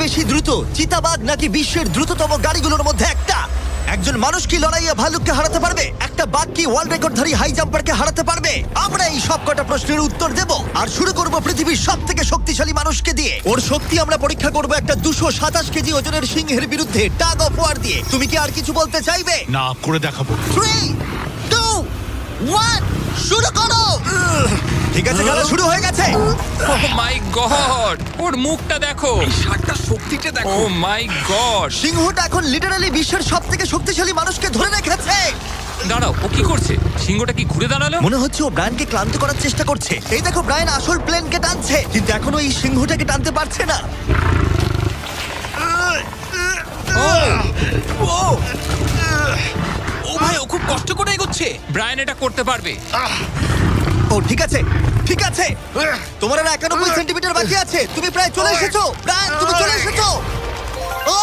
বেশি দ্রুত, চিতাবাঘ নাকি বিশ্বের দ্রুততম গাড়িগুলোর মধ্যে একটা? একজন মানুষ কি লড়াইয়ে ভালুককে হারাতে পারবে? একটা বাঘ কি ওয়ার্ল্ড রেকর্ডধারী হাই জাম্পারকে হারাতে পারবে? আমরা এই সব কটা প্রশ্নের উত্তর দেব আর শুরু করব পৃথিবীর সবথেকে শক্তিশালী মানুষকে দিয়ে। ওর শক্তি আমরা পরীক্ষা করব একটা 227 কেজি ওজনের সিংহের বিরুদ্ধে টাগ অফ ওয়ার দিয়ে। তুমি কি আর কিছু বলতে চাইবে? না, করে দেখাবো। 3, 2, 1, শুরু করো। ঠিক আছে, খেলা শুরু হয়ে গেছে। ও মাই গড, ওর মুখটা দেখো। শার্টটার শক্তিটা ও দেখো। মাই গড। সিংহটা এখন লিটারালি বিশ্বের সবথেকে শক্তিশালী মানুষকে ধরে রেখেছে। দাঁড়াও, ও কি করছে? সিংহটা কি ঘুরে দাঁড়ালো? মনে হচ্ছে ও ব্রায়ানকে ক্লান্ত করার চেষ্টা করছে। এই দেখো, ব্রায়ান আসল প্লেনকে টানছে, কিন্তু এখনো এই সিংহটাকে টানতে পারছে না। ও ভাই, ও খুব কষ্ট করে এগোচ্ছে। ব্রায়ান এটা করতে পারবে। ও ঠিক আছে, ঠিক আছে। তোমার আর 91 সেন্টিমিটার বাকি আছে। তুমি প্রায় চলে এসেছো। ব্রায়ান, তুমি চলে এসেছো। ও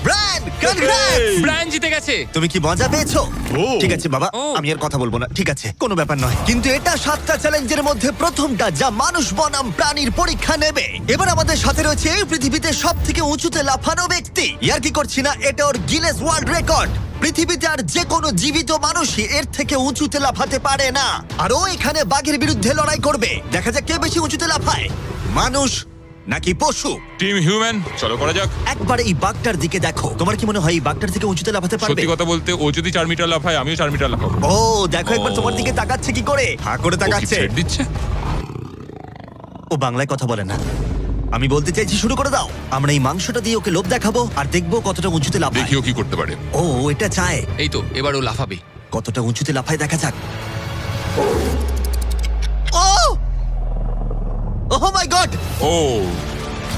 ব্রায়ান, কনগ্রেটস! ব্রায়ান জিতে গেছে। তুমি কি মজা পেয়েছো? ও। ঠিক আছে বাবা, ও। আমি আর কথা বলবো না। ঠিক আছে, কোনো ব্যাপার নয়। কিন্তু এটা 7টা চ্যালেঞ্জের মধ্যে প্রথমটা যা মানুষ বনাম প্রাণীর পরীক্ষা নেবে। এবার আমাদের সাথে রয়েছে এই পৃথিবীতে সবথেকে উঁচুতে লাফানো ব্যক্তি। ইয়ার কি করছি না, এটা ওর গিনেস ওয়ার্ল্ড রেকর্ড। পৃথিবীতে আর যে কোনো জীবিত মানুষই এর থেকে উঁচুতে লাফাতে পারে না। আর ও এখানে বাঘের বিরুদ্ধে লড়াই করবে। দেখা যাক কে বেশি উঁচুতে লাফায়, মানুষ নাকি পশু। টিম হিউম্যান, চলো করা যাক। একবার এই বাঘটার দিকে দেখো। তোমার কি মনে হয় এই বাঘটার থেকে উঁচুতে লাফাতে পারবে? সত্যি কথা বলতে, ও যদি 4 মিটার লাফায়, আমিও 4 মিটার লাফাবো। ও দেখো একবার ও। তোমার দিকে তাকাচ্ছে কি করে, হা করে ও কি তাকাচ্ছে। ছেড়ে দিচ্ছে? ও বাংলায় কথা বলে না। আমি বলতে চাইছি শুরু করে দাও। আমরা এই মাংসটা দিয়ে ওকে লোভ দেখাবো আর দেখবো কতটা উঁচুতে লাফায়। দেখি ও কি করতে পারে। ও এটা চায়। এই তো, এবার ও লাফাবে। কতটা উঁচুতে লাফায় দেখা যাক। ও ওহ মাই গড! ও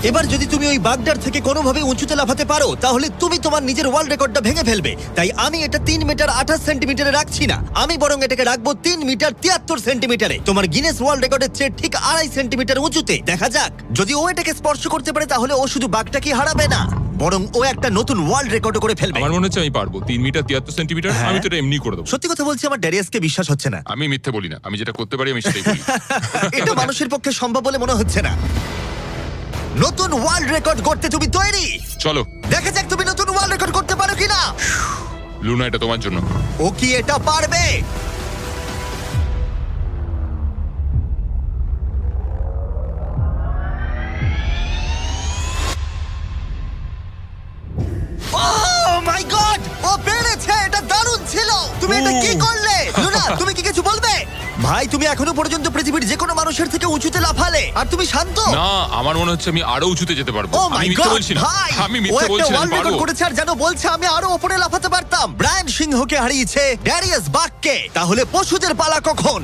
এবার যদি তুমি ওই বাগদার থেকে কোনোভাবে উঁচুতে লাফাতে পারো, তাহলে তুমি তোমার নিজের ওয়ার্ল্ড রেকর্ডটা ভেঙে ফেলবে। তাই আমি এটা 3 মিটার 28 সেন্টিমিটারে রাখছি না। আমি বরং এটাকে রাখবো 3 মিটার 73 সেন্টিমিটারে। তোমার গিনেস ওয়ার্ল্ড রেকর্ডের চেয়ে ঠিক 2.5 সেন্টিমিটার উঁচুতে। দেখা যাক, যদি ও এটাকে স্পর্শ করতে পারে তাহলে ও শুধু বাঘটাকে হারাবে না, বরং ও একটা নতুন ওয়ার্ল্ড রেকর্ড করে ফেলবে। আমার মনে হচ্ছে আমি পারবো। 3 মিটার 73 সেন্টিমিটার। হ্যাঁ। আমি তো এটা এমনি করে দেবো। সত্যি কথা বলছি, আমার ড্যারিয়াসকে বিশ্বাস হচ্ছে না। আমি মিথ্যে বলি না, আমি যেটা করতে পারি আমি সেটাই বলি। এটা মানুষের পক্ষে সম্ভব বলে মনে হচ্ছে না। নতুন ওয়ার্ল্ড রেকর্ড করতে তুমি তৈরি? চলো দেখা যাক তুমি নতুন ওয়ার্ল্ড রেকর্ড করতে পারো কিনা। লুনা, এটা তোমার জন্য। ও কি এটা পারবে? Oh my God! ও পেরেছে! এটা দারুণ ছিল! তুমি এটা কি করলে? লুনা, তুমি কি কিছু বলবে? ভাই, তুমি এখনো পর্যন্ত পৃথিবীর যে কোনো মানুষের থেকে উঁচুতে লাফালে, আর তুমি শান্ত। না, আমার মনে হচ্ছে আমি আরো উঁচুতে যেতে পারবো। ও আমি মাই মিথ্যে গড বলছি না। ভাই, আমি ও মিথ্যে একটা বলছি না, আমি ওয়ার্ল্ড রেকর্ড পারবো। করেছে আর যেন বলছে আমি আরো উপরে লাফাতে পারতাম। ব্রায়ান সিংহকে হারিয়েছে ড্যারিয়াস বাককে। তাহলে পশুদের পালা কখন?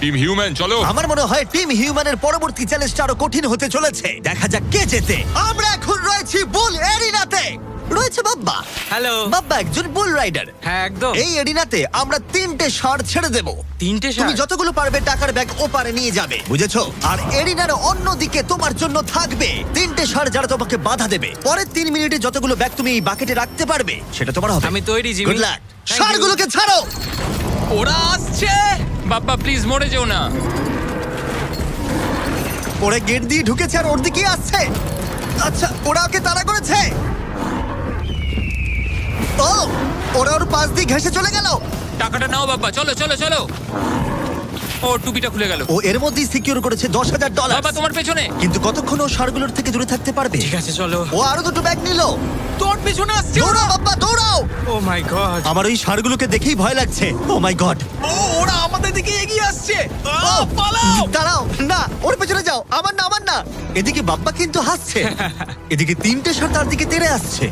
টিম হিউম্যান, চলো। আমার মনে হয় টিম হিউম্যানের পরবর্তী চ্যালেঞ্জটা আরো কঠিন হতে চলেছে। দেখা যাক কে জেতে। আমরা এখন রয়েছি বুল এরিনাতে। রয়েছে বাব্বা। হ্যালো। বাব্বা একজন বুল রাইডার। হ্যাঁ, একদম। এই এরিনাতে আমরা 3টে ষাঁড় ছেড়ে দেব। 3টে তুমি ষাঁড়? যতগুলো পারবে টাকার ব্যাগ ওপারে নিয়ে যাবে, বুঝেছো? আর এরিনার অন্যদিকে তোমার জন্য থাকবে 3টে ষাঁড় যারা তোমাকে বাধা দেবে। পরের 3 মিনিটে যতগুলো ব্যাগ তুমি এই বাকেটে রাখতে পারবে সেটা তোমার হবে। আমি তৈরি, Jimmy. Good luck. Thank you. ষাঁড়গুলোকে ছাড়ো। ওরা আসছে। বাপ্পা প্লিজ মরে যেও না। ওরা গেট দিয়ে ঢুকেছে আর ওর দিকেই আসছে। আচ্ছা, ওরা ওকে তাড়া করেছে। ও, ওরা ওর পাশ দিয়ে ঘেঁষে চলে গেল। টাকাটা নাও বাপ্পা, চলো চলো চলো। ও টুপিটা খুলে গেল। ও এর মধ্যেই সিকিউর করেছে $10,000। বাবা তোমার পেছনে। কিন্তু কতক্ষণ ও ষাঁড়গুলোর থেকে দূরে থাকতে পারবে? ঠিক আছে, চলো। ও আরো 2টো ব্যাগ নিল। তোর পিছনে আসছে। দৌড়াও বাবা, দৌড়াও। ও মাই গড। আমার ওই ষাঁড়গুলোকে দেখেই ভয় লাগছে। ও মাই গড। ও, ওরা আমাদের দিকে এগিয়ে আসছে। পালাও। দাঁড়াও, না, ওর পেছনে যাও। আমার না, আমার না। এদিকে বাব্বা কিন্তু হাসছে। এদিকে 3টে ষাঁড় তার দিকে তেড়ে আসছে।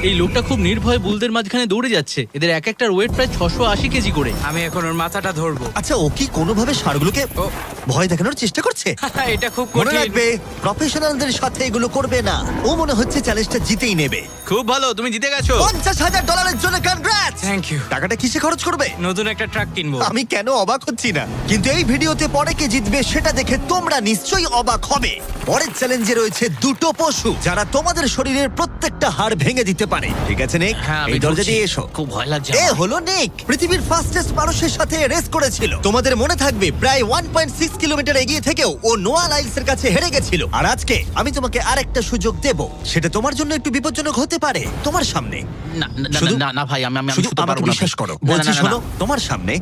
এই লোকটা খুব নির্ভয়ে বুলদের মাঝখানে দৌড়ে যাচ্ছে। এদের এক একটার ওয়েট প্রায় 680 কেজি করে। আমি এখন ওর মাথাটা ধরবো। আচ্ছা, ও কি কোনোভাবে ষাঁড়গুলোকে ও। ভয় দেখানোর চেষ্টা করছে? এটা খুব মনে কঠিন। রাখবে, প্রফেশনালদের সাথে এগুলো করবে না। ও মনে হচ্ছে চ্যালেঞ্জটা জিতেই নেবে। খুব ভালো, তুমি জিতে গেছো। $50,000 জন্য কনগ্রাটস। Thank you. টাকাটা কিসে খরচ করবে? নতুন একটা ট্রাক কিনবো। আমি কেন অবাক হচ্ছি না, কিন্তু এই ভিডিওতে পরে কে জিতবে সেটা দেখে তোমরা নিশ্চয়ই অবাক হবে। পরের চ্যালেঞ্জে রয়েছে 2টো পশু যারা তোমাদের শরীরের প্রত্যেকটা হাড় ভেঙে দিতে পারে। ঠিক আছে নিক, হ্যাঁ, আমি এই দরজা ঢুকছি। দিয়ে এসো। খুব ভয় লাগছে এ আমার। হলো নিক, পৃথিবীর ফাস্টেস্ট মানুষের সাথে রেস করেছিল। তোমাদের মনে থাকবে প্রায় 1.6 কিলোমিটার এগিয়ে থেকেও ও নোয়া লাইলসের কাছে হেরে গেছিল। আর আজকে আমি তোমাকে আরেকটা সুযোগ দেব, সেটা তোমার জন্য একটু বিপজ্জনক হতে পারে। তোমার সামনে না না, শুধু- না না ভাই, আমি শুধু শুতে আমাকে পারবো না বিশ্বাস ভাই। করো, না, না, বলছি না, না, শোনো, না। তোমার সামনে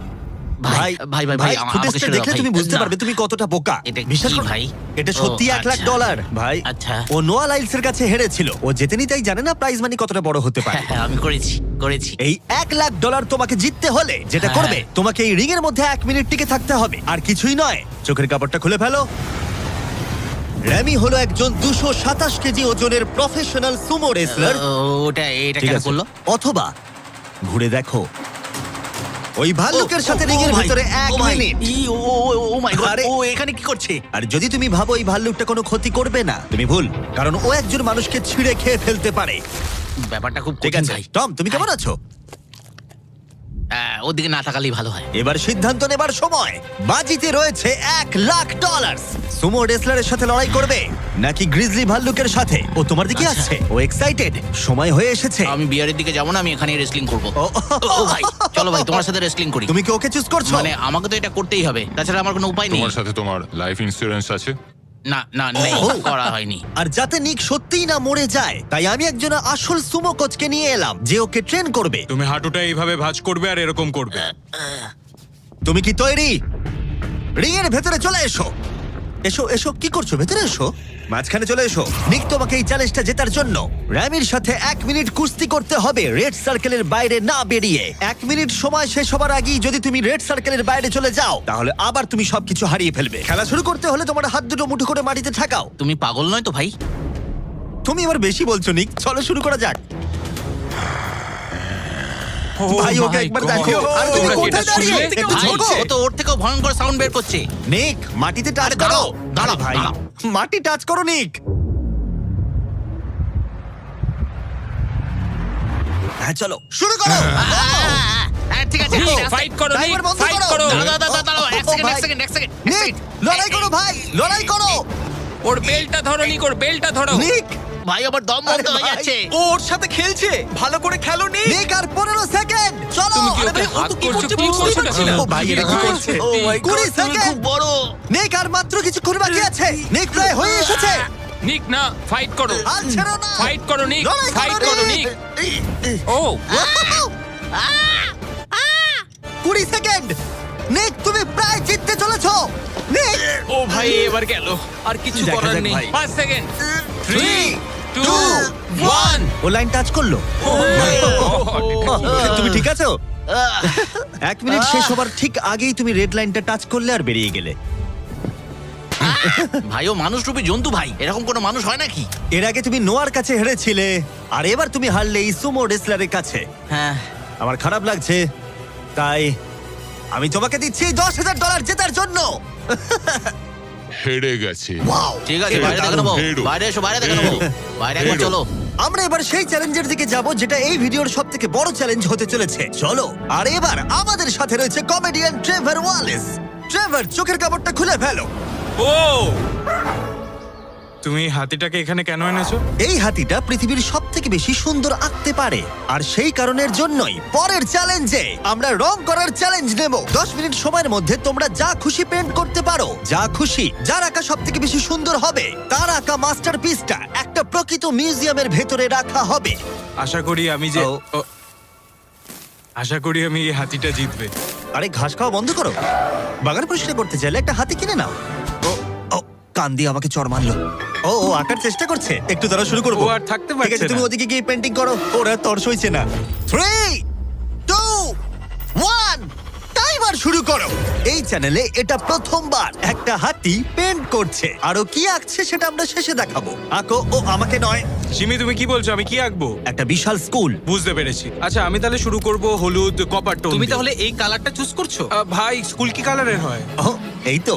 ভাই, ভাই, আমাকে ফুটেজটা ছেড়ে দাও দেখলে ভাই। তুমি বুঝতে না। পারবে তুমি কতটা বোকা। এটা বিশ্বাস কি করো ভাই? এটা সত্যি ও, 1 লাখ আচ্ছা। ডলার ভাই। আচ্ছা। ও নোয়া লাইলসের কাছে হেরেছিল, ও জেতেনি তাই জানে না প্রাইজ মানি কতটা বড় হতে পারে। হ্যাঁ, আমি করেছি। এই 1 লাখ ডলার তোমাকে জিততে হলে যেটা হ্যাঁ। করবে, তোমাকে এই রিং এর মধ্যে 1 মিনিট টিকে থাকতে হবে, আর কিছুই নয়। চোখের কাপড়টা খুলে ফেলো। র্যামি হলো একজন 227 কেজি ওজনের প্রফেশনাল সুমো রেসলার। এটা ঠিক কেন আছে, করলো? অথবা ঘুরে দেখো ওই ভাল্লুকের সাথে ও, রিং এর ও ভাই, ভিতরে 1 ও ভাই, মিনিট। ও মাই গড, আরে- ও এখানে কি করছে? আর যদি তুমি ভাবো এই ভাল্লুকটা কোনো ক্ষতি করবে না, তুমি ভুল, কারণ ও একজন মানুষকে ছিঁড়ে খেয়ে ফেলতে পারে। ব্যাপারটা খুব ঠিক কঠিন আছে ভাই। টম, তুমি কেমন আছো? ওদিকে না তাকালেই ভালো হয়। এবার সিদ্ধান্ত নেবার সময়। বাজিতে রয়েছে 1 লাখ ডলার। সুমো রেসলারের সাথে লড়াই করবে নাকি গ্রিজলি ভাল্লুকের সাথে? ও তোমার দিকে আচ্ছা। আসছে, ও এক্সাইটেড, সময় হয়ে এসেছে। আমি বিয়ারের দিকে যাবো না, আমি এখানেই রেসলিং করবো। ও, ও ভাই, চলো ভাই, তোমার সাথে রেসলিং করি। তুমি কি ওকে চুজ করছো? মানে আমাকে তো এটা করতেই হবে, তাছাড়া আমার কোনো উপায় নেই। তোমার সাথে তোমার লাইফ ইন্স্যুরেন্স আছে? না না, নেই, ও। করা হয়নি। আর যাতে নিক সত্যিই না মরে যায়, তাই আমি একজন আসল সুমো কোচকে নিয়ে এলাম যে ওকে ট্রেন করবে। তুমি হাঁটুটা এইভাবে ভাঁজ করবে আর এরকম করবে। তুমি কি তৈরি? রিং এর ভেতরে চলে এসো। এসো এসো, কি করছো? ভেতরে এসো, মাঝখানে চলে এসো। নিক তোমাকে এই চ্যালেঞ্জটা জেতার জন্য র্যামির সাথে 1 মিনিট কুস্তি করতে হবে রেড সার্কেলের বাইরে না বেরিয়ে। 1 মিনিট সময় শেষ হবার আগেই যদি তুমি রেড সার্কেলের বাইরে চলে যাও, তাহলে আবার তুমি সবকিছু হারিয়ে ফেলবে। খেলা শুরু করতে হলে তোমার হাত দুটো মুঠো করে মাটিতে ঠাকাও। তুমি পাগল নয় তো ভাই? তুমি এবার বেশি বলছো নিক, চলো শুরু করা যাক। ভাই ওকে my একবার God! দেখো। আর তুমি তোমরা কি কোথায় এটা দাঁড়িয়ে? শুনলে? একটু ভাই, ঝোঁকো। ও তো ওর থেকেও ভয়ঙ্কর সাউন্ড বের করছে। নিক, মাটিতে টাচ আরে করো। দাঁড়াও, দাঁড়াও, আরে ভাই, দাঁড়াও। মাটি টাচ করো নিক। হ্যাঁ চলো শুরু করো। ঠিক আছে, নিক, আস্তে আস্তে। ফাইট করো, নিক, ড্রাইভার বন্ধ ফাইট করো। করো। দাঁড়াও, এক ও সেকেন্ড, ভাই। এক সেকেন্ড, এক সেকেন্ড। নিক, লড়াই করো ভাই, লড়াই করো। ওর বেলটা ধরো, নিক, ওর বেলটা ধরো। নিক, ভাই, আবার দম আরে বন্ধ হয়ে ভাই। যাচ্ছে। ও ওর সাথে খেলছে, ভালো করে খেলো নি। নিক আর 15 সেকেন্ড। চলো। তুমি কি আরে ওকে ভাই, ও হাত তো কি করছো? করছে কি বুঝতেই করছো পারছি না। না? ও ভাই, এটা কি করছে? ও মাই 20 গড, তুমি সেকেন্ড। খুব বড়। নিক আর মাত্র কিছুক্ষণ বাকি আছে। নিক প্রায় হয়ে এসেছে। নিক, না, ফাইট করো। আর ছেড়ো না। ফাইট করো, নিক, লড়াই ফাইট করো, নিক। ও 20 সেকেন্ড। নিক, তুমি প্রায় জিততে চলেছো। নিক, ও ভাই এবার গেল, আর কিছু দেখা করার যাক নেই। ভাই। 5 সেকেন্ড। 3, 2 1 ও লাইন টাচ করলো। তুমি ঠিক আছো? 1 মিনিট শেষ হবার ঠিক আগেই তুমি রেড লাইনটা টাচ করলে আর বেরিয়ে গেলে। ভাই, ও মানুষ রূপী জন্তু ভাই, এরকম কোনো মানুষ হয় নাকি? এর আগে তুমি নোয়ার কাছে হেরেছিলে, আর এবার তুমি হারলে এই সুমো রেসলারের কাছে। হ্যাঁ, আমার খারাপ লাগছে, তাই আমি তোমাকে দিচ্ছি $10,000 জেতার জন্য। হেরে গেছে। ওয়াও, ঠিক আছে, এবার বাইরে দেখে দারুণ। নেবো। হেরো। বাইরে এসো, বাইরে দেখে নেবো। বাইরে একবার হেরো। চলো। আমরা এবার সেই চ্যালেঞ্জের দিকে যাব যেটা এই ভিডিওর সব থেকে বড় চ্যালেঞ্জ হতে চলেছে। চলো। আর এবার আমাদের সাথে রয়েছে কমেডিয়ান ট্রেভার ওয়ালেস। ট্রেভার, চোখের কাপড়টা খুলে ফেলো। ও তুমি হাতিটাকে এখানে কেন এনেছো? এই হাতিটা পৃথিবীর সব থেকে বেশি সুন্দর আঁকতে পারে, আর সেই কারণের জন্যই পরের চ্যালেঞ্জে আমরা রং করার চ্যালেঞ্জ নেব। 10 মিনিট সময়ের মধ্যে তোমরা যা খুশি পেন্ট করতে পারো, যা খুশি। যার আঁকা সব থেকে বেশি সুন্দর হবে, তার আঁকা মাস্টারপিসটা একটা প্রকৃত মিউজিয়ামের ভেতরে রাখা হবে। আশা করি আমি যে ও। ও, আশা করি আমি এই হাতিটা জিতবে। আরে ঘাস খাওয়া বন্ধ করো। বাগান পরিষ্কার করতে চাইলে একটা হাতি কিনে নাও। ও ও, কান দিয়ে আমাকে চড় মারলো। ও ও আঁকার চেষ্টা করছে, একটু দ্বারা শুরু করবো। ও আর থাকতে ঠিক পারছে আছে, তুমি না। ওদিকে গিয়ে পেন্টিং করো, ওরা তর সইছে না। 3, 2, 1, টাইমার শুরু করো। এই চ্যানেলে এটা প্রথমবার একটা হাতি পেন্ট করছে, আরো কি আঁকছে সেটা আমরা শেষে দেখাবো। আঁকো। ও আমাকে নয়, সিমি তুমি কি বলছো, আমি কি আঁকবো? একটা বিশাল স্কুল। বুঝতে পেরেছি। আচ্ছা, আমি তাহলে শুরু করব হলুদ কপার টোন। তুমি তাহলে এই কালারটা চুজ করছো? ভাই, স্কুল কি কালারের হয়? ও এই তো।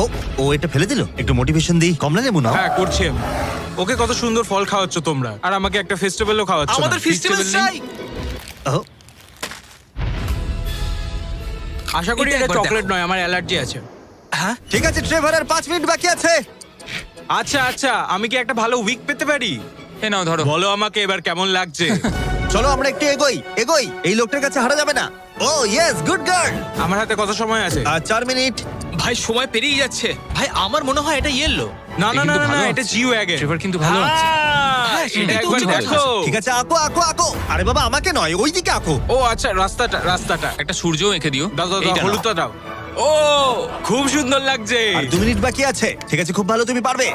ও ও এটা ফেলে দিল। একটু মোটিভেশন দিই, কমলা লেবু নাও। হ্যাঁ, করছি আমি। ওকে কত সুন্দর ফল খাওয়াচ্ছ তোমরা, আর আমাকে একটা ফেস্টিভ্যালও খাওয়াচ্ছ না। আমাদের ফেস্টিভ্যাল Festival নেই? চাই। ও, আশা করি এটা এটা একবার চকলেট দেখো। নয়, আমার অ্যালার্জি আছে। ঠিক আছে ট্রেভার, আর 5 মিনিট বাকি আছে। আচ্ছা আচ্ছা, আমি কি একটা ভালো উইক পেতে পারি? এ নাও ধরো। বলো আমাকে এবার কেমন লাগছে? চলো আমরা একটু এগোই এগোই, এই লোকটার কাছে হারা যাবে না। ও ইয়েস, গুড গার্ল। আমার হাতে কত সময় আছে? আর 4 মিনিট। ভাই সময় পেরিয়ে যাচ্ছে। ভাই আমার মনে হয় এটা ইয়েলো। না এ না না কিন্তু না, ভালো এটা আছে। জিও আগে। ট্রেভার কিন্তু ভালো আছে। হ্যাঁ, এটা সেটাই তো একবার উচিত দেখো। ঠিক আছে, আঁকো আঁকো আঁকো। আরে বাবা, আমাকে নয়, ওইদিকে আঁকো। ও আচ্ছা, রাস্তাটা। একটা সূর্যও এঁকে দিও। দাও দাও দাও, এইটা নাও। হলুদটা দাও। ও খুব সুন্দর লাগছে। আর 2 মিনিট বাকি আছে। ঠিক আছে, খুব ভালো, তুমি পারবে।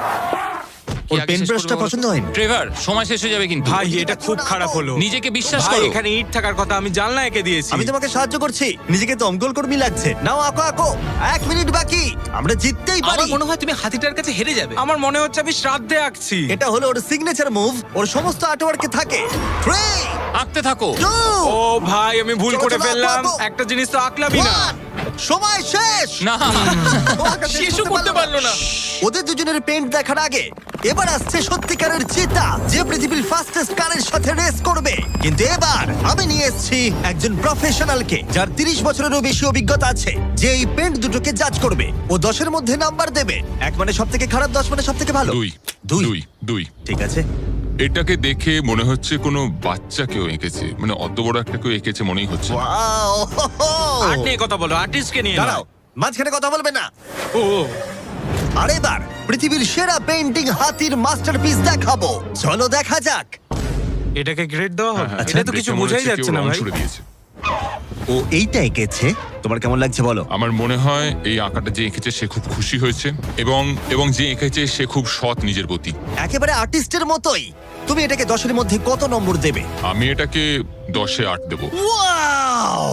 কি ওর আগে পেন শেষ ব্রাশটা করবে বলো? পছন্দ হয়নি। ট্রেভার, সময় শেষ হয়ে যাবে কিন্তু। ভাই এটা খুব খারাপ হলো। নিজেকে বিশ্বাস ভাই করো। এখানে ইট থাকার কথা, আমি জানলা এঁকে দিয়েছি। আমি তোমাকে সাহায্য করছি, নিজেকে দমকল কর্মী লাগছে। নাও আঁকো আঁকো। 1 মিনিট বাকি, আমরা জিততেই পারি। আমার মনে হয় তুমি হাতিটার কাছে হেরে যাবে। আমার মনে হচ্ছে আমি শ্রাদ্ধে আঁকছি। এটা হলো ওর সিগনেচার মুভ, ওর সমস্ত আর্টওয়ার্কে থাকে। 3 আঁকতে থাকো। 2 ও ভাই আমি ভুল চলো, করে চলো, ফেললাম। আঁকো, আঁকো। একটা জিনিস তো আঁকলামই না। 1 সময় শেষ। না। ও আঁকা শেষ শেষও করতে পারলো না। ওদের দুজনের পেন্ট দেখার আগে এবার আসছে সত্যিকারের চিতা, যে পৃথিবীর ফাস্টেস্ট কারের সাথে রেস করবে। কিন্তু এবার আমি নিয়ে এসেছি একজন প্রফেশনালকে, যার 30 বছরেরও বেশি অভিজ্ঞতা আছে, যে এই পেন্ট দুটোকে জাজ করবে। ও 10-এর মধ্যে নাম্বার দেবে। 1 মানে সব থেকে খারাপ, 10 মানে সব থেকে ভালো। 2 দুই। 2 2 ঠিক আছে। এটাকে দেখে মনে হচ্ছে কোনো বাচ্চা কেউ এঁকেছে, মানে অত বড় একটা কেউ এঁকেছে মনেই হচ্ছে না। ওয়াও! আর্ট নিয়ে কথা বলো, আর্টিস্টকে নিয়ে দাঁড়াও, মাঝখানে কথা বলবে না। ও আর এবার পৃথিবীর সেরা পেন্টিং হাতির মাস্টারপিস দেখাবো। চলো দেখা যাক। এটাকে গ্রেড দেওয়া হবে? হ্যাঁ, এটা তো দেখে কিছু মনে বোঝাই হচ্ছে যাচ্ছে কেউ না রং ভাই। ছুড়ে দিয়েছে। ও এইটা এঁকেছে, তোমার কেমন লাগছে বলো? আমার মনে হয় এই আঁকাটা যে এঁকেছে সে খুব খুশি হয়েছে, এবং যে এঁকেছে সে খুব সৎ নিজের প্রতি। একেবারে আর্টিস্টের মতোই। তুমি এটাকে 10-এর মধ্যে কত নম্বর দেবে? আমি এটাকে 10-এ 8 দেবো। ওয়াও!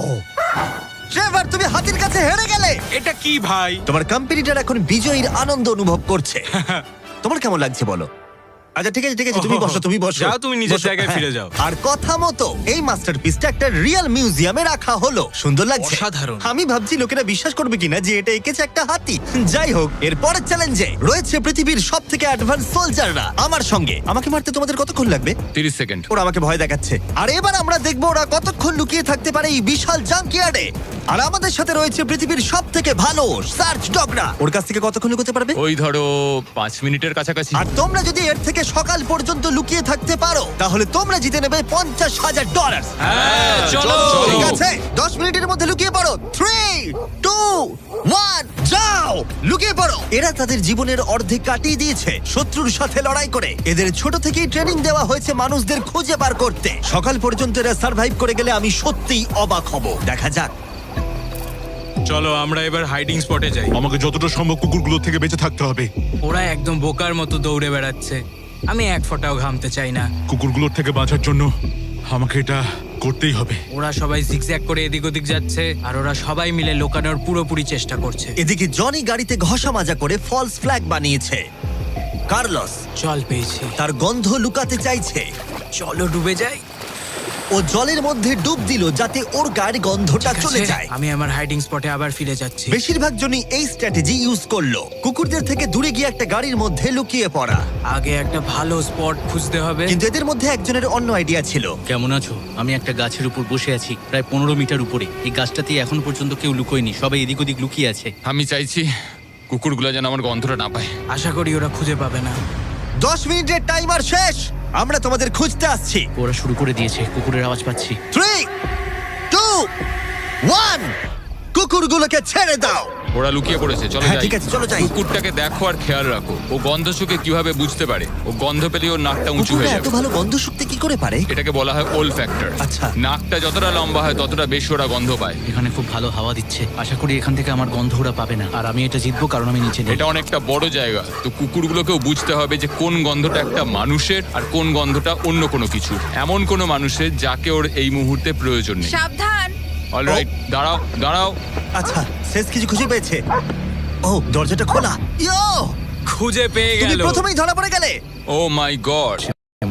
ট্রেভার, তুমি হাতির কাছে হেরে গেলে। এটা কি ভাই? তোমার কম্পিটিটর এখন বিজয়ীর আনন্দ অনুভব করছে। তোমার কেমন লাগছে বলো? আচ্ছা ঠিক আছে ঠিক আছে, তুমি বসো তুমি বসো। যাও, তুমি নিজের বসো, জায়গায় হ্যাঁ। ফিরে যাও। আর কথা মতো এই মাস্টারপিসটা একটা রিয়েল মিউজিয়ামে রাখা হলো। সুন্দর লাগছে? অসাধারণ। আমি ভাবছি লোকেরা বিশ্বাস করবে কিনা যে এটা এঁকেছে একটা হাতি। যাই হোক, এর পরের চ্যালেঞ্জে রয়েছে পৃথিবীর সবথেকে অ্যাডভান্স সোলজাররা আমার সঙ্গে। আমাকে মারতে তোমাদের কতক্ষণ লাগবে? 30 সেকেন্ড। ওরা আমাকে ভয় দেখাচ্ছে। আর এবার আমরা দেখবো ওরা কতক্ষণ লুকিয়ে থাকতে পারে এই বিশাল জাঙ্কিয়ার্ডে। আর আমাদের সাথে রয়েছে পৃথিবীর সবথেকে ভালো সার্চ ডগরা। ওর কাছ থেকে কতক্ষণ লুকোতে পারবে? ওই ধরো 5 মিনিটের কাছাকাছি। আর তোমরা যদি এর থেকে সকাল পর্যন্ত লুকিয়ে থাকতে পারো, তাহলে তোমরা জিতে নেবে $50,000। হ্যাঁ, চলো। ঠিক আছে, 10 মিনিটের মধ্যে লুকিয়ে পড়ো। 3, 2, 1, যাও! লুকিয়ে পড়ো। এরা তাদের জীবনের অর্ধেক কাটিয়ে দিয়েছে শত্রুর সাথে লড়াই করে। এদের ছোট থেকেই ট্রেনিং দেওয়া হয়েছে মানুষদের খুঁজে বার করতে। সকাল পর্যন্ত এরা সার্ভাইভ করে গেলে আমি সত্যিই অবাক হব। দেখা যাক। চলো আমরা এবার হাইডিং স্পটে যাই। আমাকে যতটা সম্ভব কুকুরগুলো থেকে বেঁচে থাকতে হবে। ওরা একদম বোকার মতো দৌড়ে বেড়াচ্ছে। আমি এক ফোঁটাও ঘামতে চাই না। কুকুরগুলোর থেকে বাঁচার জন্য আমাকে এটা করতেই হবে। ওরা সবাই জিগজ্যাগ করে এদিক ওদিক যাচ্ছে, আর ওরা সবাই মিলে লুকানোর পুরোপুরি চেষ্টা করছে। এদিকে জনি গাড়িতে ঘষা মাজা করে ফলস ফ্ল্যাগ বানিয়েছে। কার্লস জল পেয়েছি, তার গন্ধ লুকাতে চাইছে। চলো ডুবে যাই। ও জলের মধ্যে ডুব দিল যাতে ওর গায়ের গন্ধটা ঠিক চলে আছে, যায়। আমি আমার হাইডিং স্পটে আবার ফিরে যাচ্ছি। বেশিরভাগ জনই এই স্ট্র্যাটেজি ইউজ করলো, কুকুরদের থেকে দূরে গিয়ে একটা গাড়ির মধ্যে লুকিয়ে পড়া। আগে একটা ভালো স্পট খুঁজতে হবে। কিন্তু এদের মধ্যে একজনের অন্য আইডিয়া ছিল। কেমন আছো? আমি একটা গাছের উপর বসে আছি, প্রায় 15 মিটার উপরে। এই গাছটাতে এখন পর্যন্ত কেউ লুকোয়নি, সবাই এদিক ওদিক লুকিয়ে আছে। আমি চাইছি কুকুরগুলো যেন আমার গন্ধটা না পায়। আশা করি ওরা খুঁজে পাবে না। 10 মিনিটের টাইমার শেষ, আমরা তোমাদের খুঁজতে আসছি। ওরা শুরু করে দিয়েছে, কুকুরের আওয়াজ পাচ্ছি। 3, 2, 1, কুকুরগুলোকে ছেড়ে দাও। ওরা লুকিয়ে পড়েছে, চলো হ্যাঁ যাই। ঠিক আছে, চলো যাই। কুকুরটাকে দেখো আর খেয়াল রাখো, ও গন্ধ শুকে কিভাবে বুঝতে পারে। ও গন্ধ পেলে ওর নাকটা উঁচু কুকুররা হয়ে এত যাবে। ভালো গন্ধ শুকতে কি করে পারে? এটাকে বলা হয় ওল ফ্যাক্টর। আচ্ছা। নাকটা যতটা লম্বা হয় ততটা বেশি ওরা গন্ধ পায়। এখানে খুব ভালো হাওয়া দিচ্ছে, আশা করি এখান থেকে আমার গন্ধ ওরা পাবে না। আর আমি এটা জিতবো কারণ আমি নিচে নেই। এটা অনেকটা বড় জায়গা, তো কুকুরগুলোকেও বুঝতে হবে যে কোন গন্ধটা একটা মানুষের আর কোন গন্ধটা অন্য কোনো কিছুর। এমন কোনো মানুষের যাকে ওর এই মুহূর্তে প্রয়োজন নেই। সাবধান। অলরাইট, দাঁড়াও দাঁড়াও। আচ্ছা, শেষ কিছু খুঁজে পেয়েছে। ও, দরজাটা খোলা। ইয়ো, খুঁজে পেয়ে তুমি গেল। প্রথমেই ধরা পড়ে গেলে। ও মাই গড।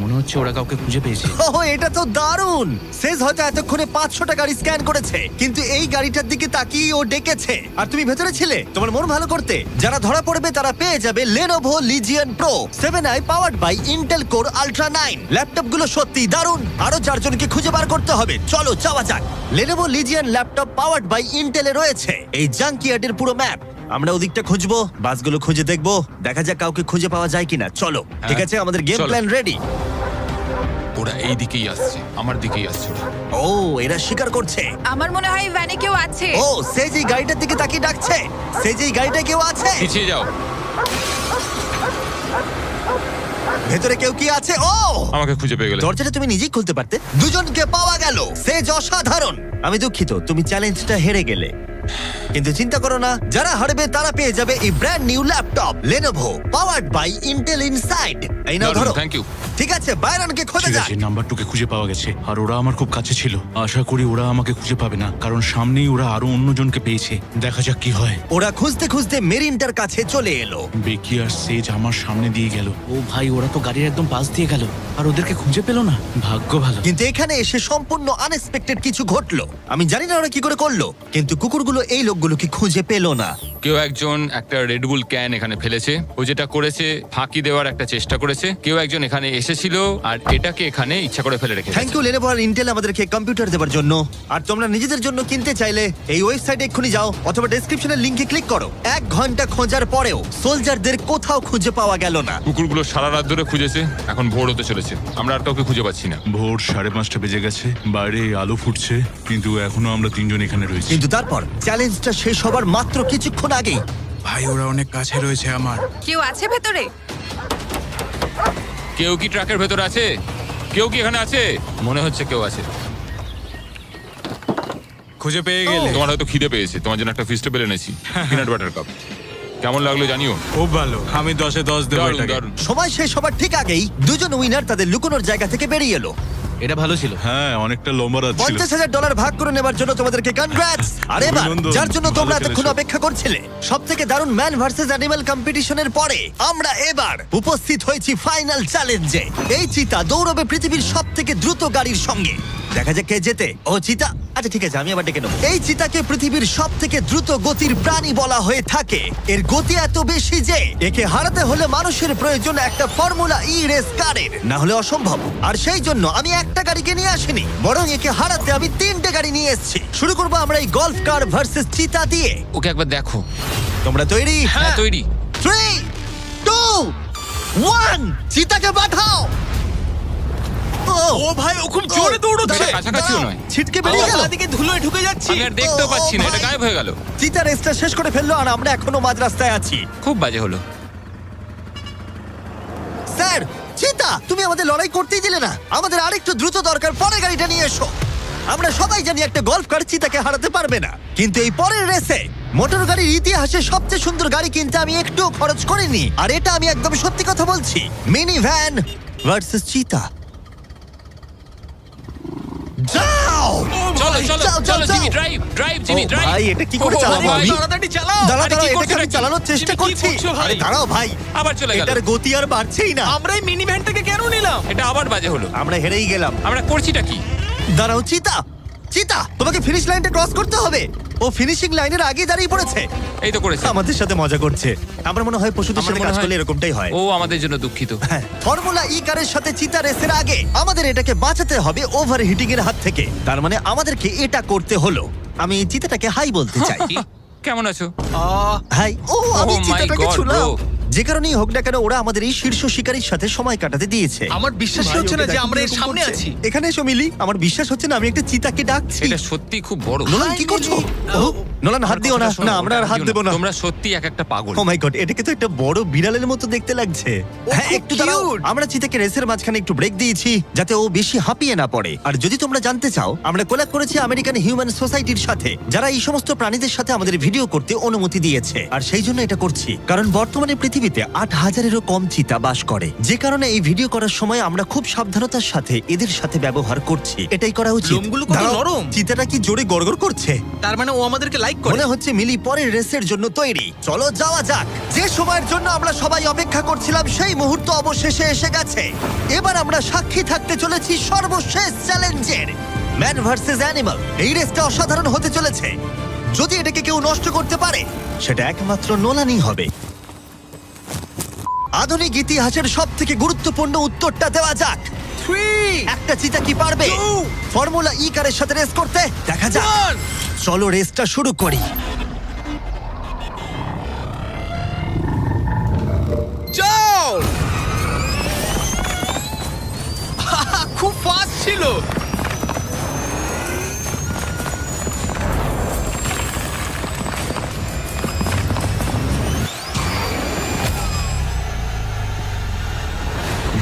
মনে হচ্ছে ওরা কাউকে খুঁজে পেয়েছে। ওহ, এটা তো দারুণ। শেষ হয়তো এতক্ষণে 500টা গাড়ি স্ক্যান করেছে, কিন্তু এই গাড়িটার দিকে তাকিয়ে ও ডেকেছে। আর তুমি ভেতরে ছিলে তোমার মন ভালো করতে। যারা ধরা পড়বে তারা পেয়ে যাবে Lenovo Legion Pro 7i powered by Intel Core Ultra 9। ল্যাপটপগুলো সত্যিই দারুণ। আরো 4 জনকে খুঁজে বার করতে হবে। চলো যাওয়া যাক। Lenovo Legion laptop powered by Intel এ রয়েছে এই জাঙ্কিয়ার্ডের পুরো ম্যাপ। আমরা ওদিকটা খুঁজবো, বাসগুলো খুঁজে দেখবো, দেখা যাক কাউকে খুঁজে পাওয়া যায় কিনা। চলো, ঠিক আছে, আমাদের গেম চলো। Plan ready. ওরা এই দিকেই আসছে, আমার দিকেই আসছে ওরা। ও এরা শিকার করছে। আমার মনে হয় ভ্যানে কেউ আছে। ও সে যেই গাড়িটার দিকে তাকিয়ে ডাকছে, সে যেই গাড়িটা কেউ আছে। পিছিয়ে যাও। ভেতরে কেউ কি আছে? ও আমাকে খুঁজে পেয়ে গেলে। দরজাটা তুমি নিজেই খুলতে পারতে। দুজনকে পাওয়া গেল। সেজ অসাধারণ। আমি দুঃখিত, তুমি চ্যালেঞ্জটা হেরে গেলে, কিন্তু চিন্তা করো না, যারা হারবে তারা পেয়ে যাবে এই brand new laptop Lenovo powered by Intel inside. এই নাও ধরো। Thank you. ঠিক আছে, বাইরনকে খোঁজা ঠিক যাক। আছে, নাম্বারটুকে খুঁজে পাওয়া গেছে আর ওরা আমার খুব কাছে ছিল। আশা করি ওরা আমাকে খুঁজে পাবে না, কারণ সামনেই ওরা আরো অন্যজনকে পেয়েছে। দেখা যাক কি হয়। ওরা খুঁজতে খুঁজতে মেরিনটার কাছে চলে এলো। বেকি আর সেজ আমার সামনে দিয়ে গেল। ও ভাই, ওরা তো গাড়ির একদম পাশ দিয়ে গেল আর ওদেরকে খুঁজে পেলো না। ভাগ্য ভালো। কিন্তু এখানে এসে সম্পূর্ণ আনএক্সপেক্টেড কিছু ঘটলো। আমি জানি না ওরা কি করে করলো, কিন্তু কুকুরগুলো এই লোকগুলোকে খুঁজে পেলো না। কেউ একজন একটা রেডবুল ক্যান এখানে ফেলেছে। ও যেটা করেছে, ফাঁকি দেওয়ার একটা চেষ্টা করেছে। কেউ একজন এখানে এসেছিল আর এটাকে এখানে ইচ্ছা করে ফেলে রেখেছে। থ্যাংক ইউ Lenovo আর ইন্টেল আমাদেরকে কম্পিউটার দেওয়ার জন্য। আর তোমরা নিজেদের জন্য কিনতে চাইলে এই ওয়েবসাইটে এক্ষুনি যাও অথবা ডেসক্রিপশনের লিংকে ক্লিক করো। 1 ঘন্টা খোঁজার পরেও সোলজারদের কোথাও খুঁজে পাওয়া গেল না। কুকুরগুলো সারা রাত ধরে খুঁজেছে, এখন ভোর হতে চলেছে, আমরা আর কাউকে খুঁজে পাচ্ছি না। ভোর 5:30 বেজে গেছে, বাইরে আলো ফুটছে, কিন্তু এখনো আমরা 3 জন এখানে রয়েছি। কিন্তু তারপর চ্যালেঞ্জটা শেষ হবার মাত্র কিছুক্ষণ আগেই ভাই ওরা অনেক কাছে রয়েছে আমার। কেউ আছে ভেতরে? কেউ কি ট্রাকের ভেতর আছে? কেউ কি এখানে আছে? মনে হচ্ছে কেউ আছে। খুঁজে পেয়ে গেলে তোমার হয়তো খিদে পেয়েছে, তোমার জন্য একটা ফিস্টেবল এনেছি, পিনাট বাটার কাপ। কেমন লাগলো জানিও। খুব ভালো। আমি 10-এ 10 দেবো দারুণ এটাকে। দারুণ। সময় শেষ হবার ঠিক আগেই দুজন উইনার তাদের লুকোনোর জায়গা থেকে বেরিয়ে এলো। এটা ভালো ছিল। হ্যাঁ, অনেকটা লম্বা রাত ছিল। $50,000 ভাগ করে নেবার জন্য তোমাদেরকে কনগ্রাটস। আর এবার অভিনন্দন, যার জন্য তোমরা ভালো এতক্ষণ খেলেছো। অপেক্ষা করছিলে, সবথেকে দারুণ ম্যান ভার্সেস অ্যানিমাল কম্পিটিশনের পরে আমরা এবার উপস্থিত হয়েছি ফাইনাল চ্যালেঞ্জে। এই চিতা দৌড়বে পৃথিবীর সবথেকে দ্রুত গাড়ির সঙ্গে। দেখা যাক কে জেতে। ও চিতা, আচ্ছা ঠিক আছে, আমি আবার ডেকে নেবো। এই চিতাকে পৃথিবীর সবথেকে দ্রুত গতির প্রাণী বলা হয়ে থাকে। এর গতি এত বেশি যে একে হারাতে হলে মানুষের প্রয়োজন একটা ফর্মুলা ই রেস কারের, না হলে অসম্ভব। আর সেই জন্য আমি একটা গাড়িকে নিয়ে আসিনি, বরং একে হারাতে আমি 3টে গাড়ি নিয়ে এসেছি। শুরু করবো আমরা এই গলফ কার ভার্সেস চিতা দিয়ে। ওকে একবার দেখো। তোমরা তৈরি? হ্যাঁ তৈরি। 3, 2, 1, চিতাকে পাঠাও। ও ভাই, ও খুব জোরে দৌড়চ্ছে। দাঁড়া, কাছাকাছিও নয়। ছিটকে বেরিয়ে গেল। দিকে ধুলোয় ঢুকে যাচ্ছি। আমি আর দেখতেও পাচ্ছি না, এটা ভাই। গায়েব হয়ে গেল। চিতা রেসটা শেষ করে ফেললো আর আমরা এখনো মাঝ রাস্তায় আছি। খুব বাজে হলো। স্যার, চিতা তুমি আমাদের লড়াই করতেই দিলে না। আমাদের আরেকটু দ্রুত দরকার, পরে গাড়িটা নিয়ে এসো। আমরা সবাই জানি একটা গলফ কার চিতাকে হারাতে পারবে না, কিন্তু এই পরের রেসে মোটর গাড়ির ইতিহাসে সবচেয়ে সুন্দর গাড়ি কিনতে আমি একটুও খরচ করিনি। আর এটা আমি একদম সত্যি কথা বলছি। মিনি ভ্যান ভার্সেস চিতা। যাও চলো চলো যাও, চলো যাও, জিমি, যাও। ড্রাইভ ড্রাইভ জিমি, ও ড্রাইভ। ভাই, এটা কি করে চালাবো আমি? তাড়াতাড়ি চালাও। দাঁড়াও আরে কি দাঁড়াও, করছো এটাকে আমি নাকি? চালানোর চেষ্টা তুমি কি করছি। করছো ভাই? আরে দাঁড়াও ভাই, আবার চলে গেল। এটার গতি আর বাড়ছেই না। আমরা এই মিনি ভ্যানটাকে কেন নিলাম? এটা আবার বাজে হলো। আমরা হেরেই গেলাম। আমরা করছিটা কি? দাঁড়াও চিতা, চিতা তোমাকে ফিনিশ লাইনটা ক্রস করতে হবে। ও ফিনিশিং লাইনের আগে দাঁড়িয়ে পড়েছে। এই তো করেছে। আমাদের সাথে মজা করছে। আমার মনে হয় পশুদের আমার সাথে মনে কাজ হয়- করলে এরকমটাই হয়। ও আমাদের জন্য দুঃখিত। হ্যাঁ, ফর্মুলা ই কারের সাথে চিতা রেসের আগে আমাদের এটাকে বাঁচাতে হবে ওভারহিটিং এর হাত থেকে। তার মানে আমাদেরকে এটা করতে হলো। আমি চিতাটাকে হাই বলতে চাই। কি? কেমন আছো? হাই। ও আমি Oh my চিতাটাকে God, ছুলাম। bro. যে কারণেই হোক না কেন, ওরা আমাদের এই শীর্ষ শিকারীর সাথে সময় কাটাতে দিয়েছে। আমার বিশ্বাসই ভাই, হচ্ছে না ওকে যে দেখো আমরা এর কিরকম সামনে করছে। আছি। এখানে এসো মিলি, আমার বিশ্বাস হচ্ছে না আমি একটা চিতাকে ডাকছি। এটা সত্যি খুব বড়। নোলান কি করছো? ও, নোলান হাত দিও না। না, আমরা আর হাত দেবো না। তোমরা সত্যি এক একটা পাগল। ও মাই গড, এটাকে তো একটা বড় বিড়ালের মতো দেখতে লাগছে। হ্যাঁ, খুব একটু দাঁড়াও। cute। আমরা চিতাকে রেসের মাঝখানে একটু ব্রেক দিয়েছি যাতে ও বেশি হাঁপিয়ে না পড়ে। আর যদি তোমরা জানতে চাও, আমরা কোলাব করেছি আমেরিকান হিউম্যান সোসাইটির সাথে, যারা এই সমস্ত প্রাণীদের সাথে আমাদের ভিডিও করতে অনুমতি দিয়েছে। আর সেই জন্য এটা করছি কারণ বর্তমানে পৃথিবীতে 8,000-এরও কম চিতা বাস করে। যে কারণে এই ভিডিও করার সময় আমরা খুব সাবধানতার সাথে এদের সাথে ব্যবহার করছি। এটাই করা উচিত। লোমগুলো কত দাঁড়াও, নরম। চিতাটা কি জোরে গড়গড় করছে। তার মানে ও আমাদেরকে লাইক করে। মনে হচ্ছে মিলি পরের রেসের জন্য তৈরি। চলো যাওয়া যাক। যে সময়ের জন্য আমরা সবাই অপেক্ষা করছিলাম সেই মুহূর্ত অবশেষে এসে গেছে। এবার আমরা সাক্ষী থাকতে চলেছি সর্বশেষ চ্যালেঞ্জের, ম্যান ভার্সেস অ্যানিমাল। এই রেসটা অসাধারণ হতে চলেছে। যদি এটাকে কেউ নষ্ট করতে পারে, সেটা একমাত্র নোলানই হবে। আধুনিক ইতিহাসের সবথেকে গুরুত্বপূর্ণ উত্তরটা দেওয়া যাক। 3, একটা চিতা কি পারবে 2, ফর্মুলা ই কারের সাথে রেস করতে? দেখা যাক। 1। চলো রেসটা শুরু করি। যাও। খুব ছিল।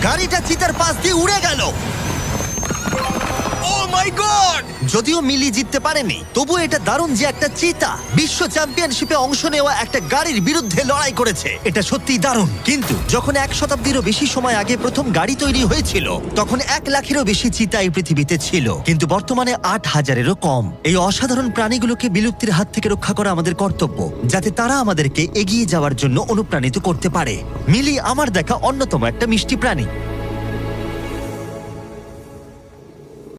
গাড়িটা চিতার পাশ দিয়ে উড়ে গেল। ও মাই গড! যদিও মিলি জিততে পারেনি, তবু এটা দারুণ যে একটা চিতা বিশ্ব চ্যাম্পিয়নশিপে অংশ নেওয়া একটা গাড়ির বিরুদ্ধে লড়াই করেছে। এটা সত্যিই দারুণ। কিন্তু যখন 1 শতাব্দীরও বেশি সময় আগে প্রথম গাড়ি তৈরি হয়েছিল, তখন 1 লাখেরও বেশি চিতা এই পৃথিবীতে ছিল, কিন্তু বর্তমানে 8,000-এরও কম। এই অসাধারণ প্রাণীগুলোকে বিলুপ্তির হাত থেকে রক্ষা করা আমাদের কর্তব্য, যাতে তারা আমাদেরকে এগিয়ে যাওয়ার জন্য অনুপ্রাণিত করতে পারে। মিলি আমার দেখা অন্যতম একটা মিষ্টি প্রাণী।